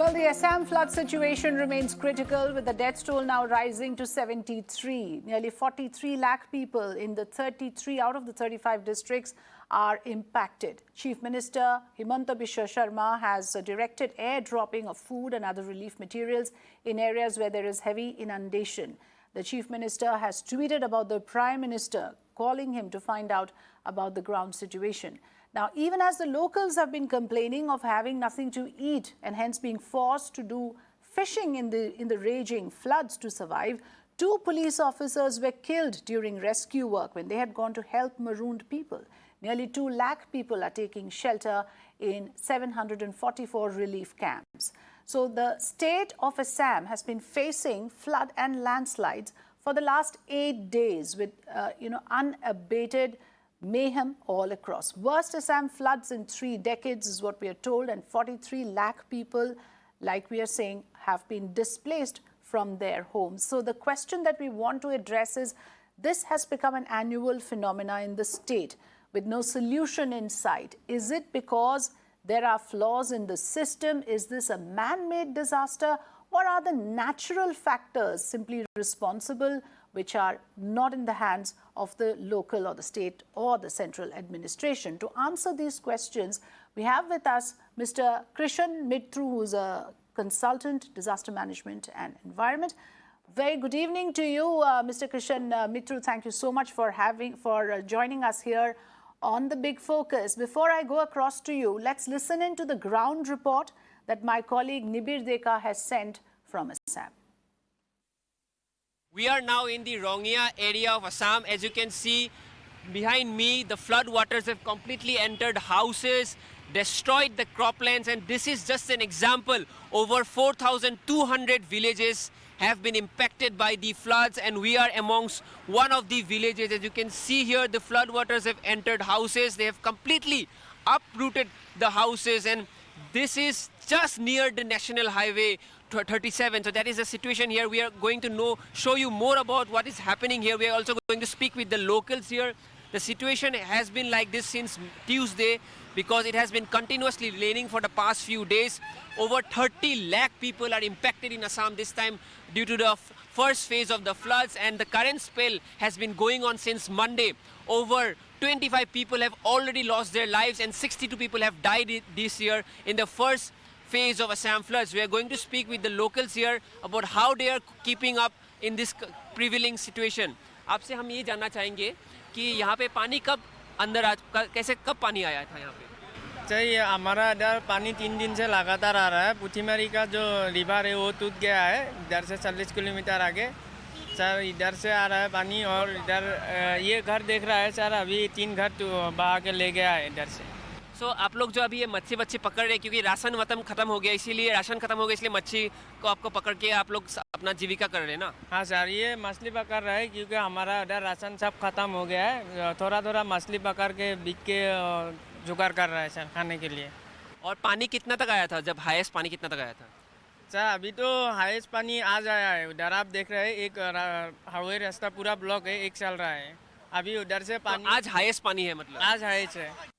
Well, the Assam flood situation remains critical, with the death toll now rising to 73. Nearly 43 lakh people in the 33 out of the 35 districts are impacted. Chief Minister Himanta Biswa Sharma has directed airdropping of food and other relief materials in areas where there is heavy inundation. The Chief Minister has tweeted about the Prime Minister, calling him to find out about the ground situation. Now, even as the locals have been complaining of having nothing to eat and hence being forced to do fishing in the raging floods to survive, 2 police officers were killed during rescue work when they had gone to help marooned people. Nearly 2 lakh people are taking shelter in 744 relief camps. So the state of Assam has been facing flood and landslides for the last 8 days with unabated mayhem all across. Worst Assam floods in 3 decades is what we are told, and 43 lakh people, like we are saying, have been displaced from their homes. So the question that we want to address is, this has become an annual phenomena in the state with no solution in sight. Is it because there are flaws in the system? Is this a man-made disaster? Or are the natural factors simply responsible, which are not in the hands of the local or the state or the central administration? To answer these questions, we have with us Mr. Krishan Mitru, who's a consultant, disaster management and environment. Very good evening to you, Mr. Krishan Mitru. Thank you so much for joining us here on The Big Focus. Before I go across to you, let's listen into the ground report that my colleague Nibir Deka has sent from Assam. We are now in the Rongia area of Assam. As you can see behind me, the flood waters have completely entered houses, destroyed the croplands, and this is just an example. Over 4,200 villages have been impacted by the floods, and we are amongst one of the villages. As you can see here, the flood waters have entered houses. They have completely uprooted the houses, and this is just near the National Highway 37. So that is the situation here. We are going to show you more about what is happening here. We are also going to speak with the locals here. The situation has been like this since Tuesday because it has been continuously raining for the past few days. Over 30 lakh people are impacted in Assam this time due to the first phase of the floods, and the current spell has been going on since Monday. Over 25 people have already lost their lives and 62 people have died this year in the first phase of Assam floods. We are going to speak with the locals here about how they are keeping up in this prevailing situation. आपसे हम ये जानना चाहेंगे कि यहाँ पे पानी कब अंदर कैसे कब पानी आया था यहाँ पे? चाहिए हमारा इधर पानी 3 दिन से लगातार आ रहा है। पुथीमारी का जो रिवर है वो टूट गया है, इधर से 40 किलोमीटर आगे सर इधर से आ रहा है पानी। और इधर ये घर देख रहा है सर, अभी 3 घर बहा के ले गया है इधर से। सो आप लोग जो अभी ये मच्छी पकड़ रहे हैं, क्योंकि राशन वतन खत्म हो गया, इसीलिए राशन खत्म हो गया, इसलिए मच्छी को आपको पकड़ के आप लोग अपना जीविका कर रहे हैं ना? हाँ सर, ये मछली पकड़ रहा है क्योंकि हमारा इधर राशन सब खत्म हो गया है। थोड़ा मछली पकड़ के बिक के जुगाड़ कर रहा है सर खाने के लिए। और पानी कितना तक आया था? जब हाईएस्ट पानी कितना तक आया था? सर अभी तो हाईएस्ट पानी आज आया है। उधर आप देख रहे हैं एक हाईवे रास्ता पूरा ब्लॉक है, एक चल रहा है अभी उधर से पानी। तो आज हाईएस्ट पानी है, मतलब आज हाईएस्ट है।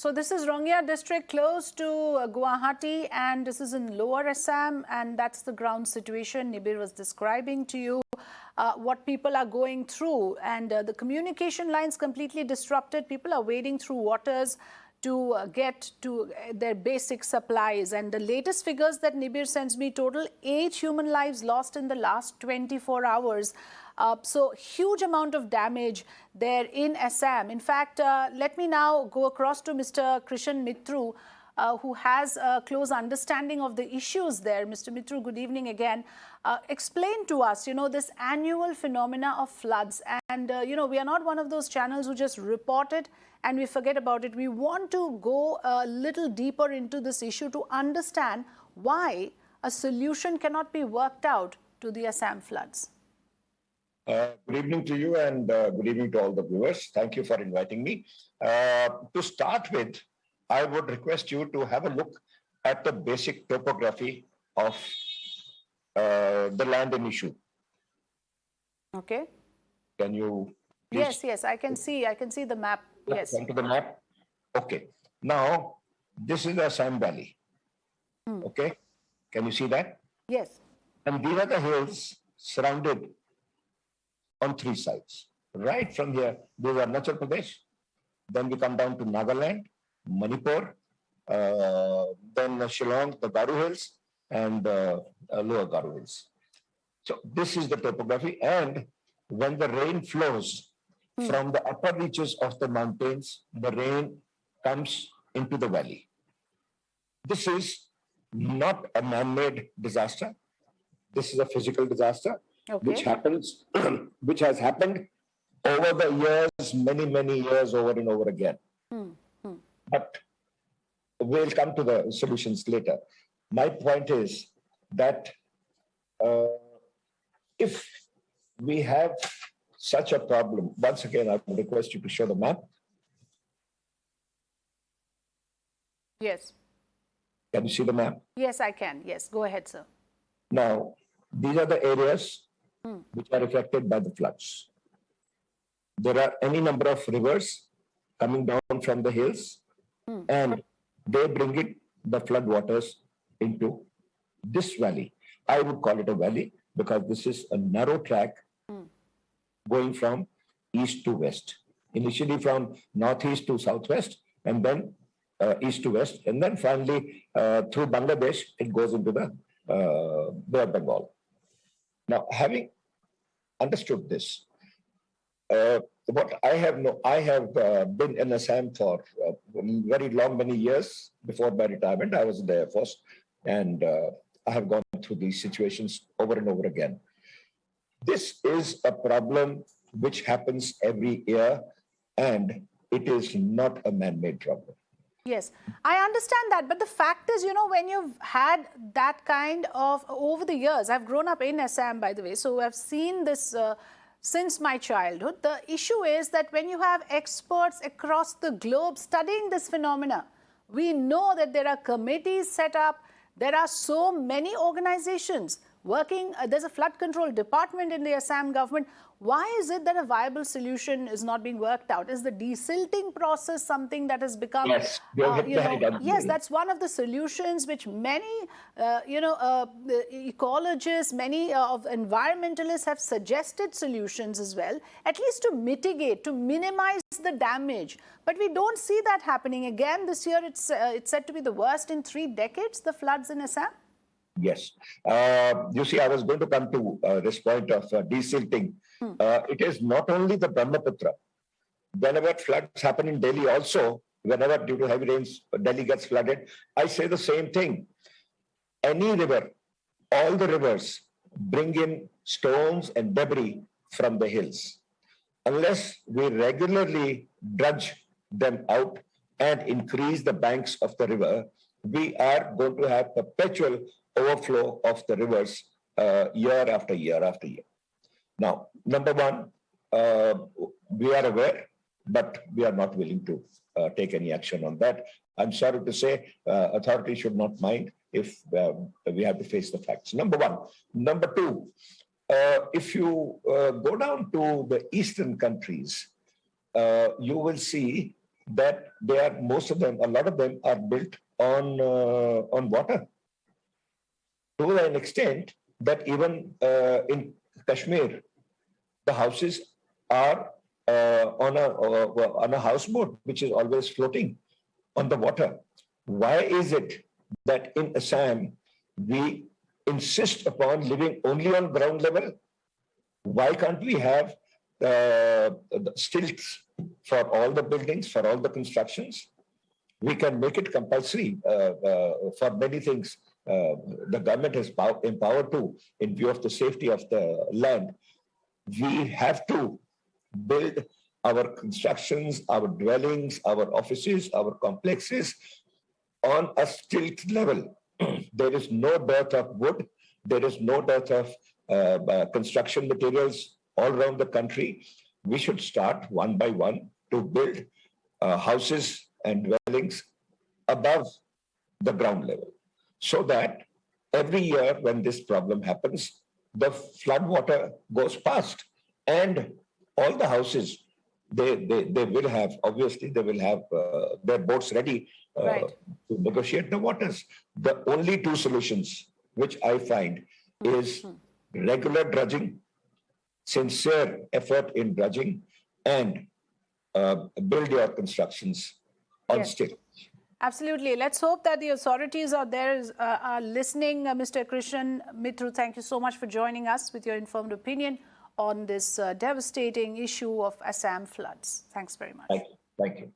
So this is Rongia district close to Guwahati, and this is in lower Assam, and that's the ground situation. Nibir was describing to you what people are going through, and the communication lines completely disrupted. People are wading through waters to get to their basic supplies, and the latest figures that Nibir sends me total 8 human lives lost in the last 24 hours. So huge amount of damage there in Assam. In fact, let me now go across to Mr. Krishan Mitru, who has a close understanding of the issues there. Mr. Mitru, good evening again. Explain to us, this annual phenomena of floods. And, we are not one of those channels who just report it and we forget about it. We want to go a little deeper into this issue to understand why a solution cannot be worked out to the Assam floods. Good evening to you, and good evening to all the viewers. Thank you for inviting me. To start with, I would request you to have a look at the basic topography of the land in issue. Okay. Can you? Yes, I can see the map. Yes. Come to the map. Okay. Now, this is the Assam Valley. Okay, can you see that? Yes. And these are the hills surrounded on three sides. Right from here, these are Arunachal Pradesh. Then we come down to Nagaland, Manipur, then Shillong, the Garo Hills, and Lower Garo Hills. So this is the topography. And when the rain flows from the upper reaches of the mountains, the rain comes into the valley. This is not a man-made disaster. This is a physical disaster, which Okay. happens, which has happened over the years, many years, over and over again. But we'll come to the solutions later. My point is that if we have such a problem, once again, I would request you to show the map. Yes. Can you see the map? Yes, I can. Yes. Go ahead, sir. Now, these are the areas which are affected by the floods. There are any number of rivers coming down from the hills, and they bring it, the flood waters, into this valley. I would call it a valley because this is a narrow track going from east to west. Initially from northeast to southwest, and then east to west, and then finally through Bangladesh, it goes into the Bay of Bengal. Now, having understood this, what I have been in Assam for very long, many years before my retirement. I was in the Air Force, and I have gone through these situations over and over again. This is a problem which happens every year, and it is not a man-made problem. Yes, I understand that. But the fact is, when you've had that kind of, over the years, I've grown up in Assam, by the way, so I've seen this since my childhood. The issue is that when you have experts across the globe studying this phenomena, we know that there are committees set up. There are so many organizations working. There's a flood control department in the Assam government. Why is it that a viable solution is not being worked out? Is the desilting process something that has become, yes, yes, that's one of the solutions which many, ecologists, many of environmentalists have suggested solutions as well, at least to mitigate, to minimize the damage. But we don't see that happening. Again, this year it's said to be the worst in 3 decades, the floods in Assam. Yes. You see, I was going to come to this point of desilting. It is not only the Brahmaputra. Whenever floods happen in Delhi also, whenever due to heavy rains, Delhi gets flooded, I say the same thing. Any river, all the rivers bring in stones and debris from the hills. Unless we regularly dredge them out and increase the banks of the river, we are going to have perpetual overflow of the rivers year after year after year. Now, number one, we are aware, but we are not willing to take any action on that. I'm sorry to say, authorities should not mind if we have to face the facts. Number one. Number two, if you go down to the eastern countries, you will see that most of them, a lot of them are built on water, to an extent that even in Kashmir, the houses are on a houseboat, which is always floating on the water. Why is it that in Assam, we insist upon living only on ground level? Why can't we have the stilts for all the buildings, for all the constructions? We can make it compulsory for many things. The government is empowered to, in view of the safety of the land. We have to build our constructions, our dwellings, our offices, our complexes on a stilt level. There is no dearth of wood. There is no dearth of construction materials all around the country. We should start one by one to build houses and dwellings above the ground level, so that every year when this problem happens, the flood water goes past and all the houses they will have, obviously, they will have their boats ready Right. to negotiate the waters. The only two solutions which I find is regular dredging, sincere effort in dredging, and build your constructions on Yes. state. Absolutely. Let's hope that the authorities out there are listening. Mr. Krishan Mitru, thank you so much for joining us with your informed opinion on this devastating issue of Assam floods. Thanks very much. Thank you. Thank you.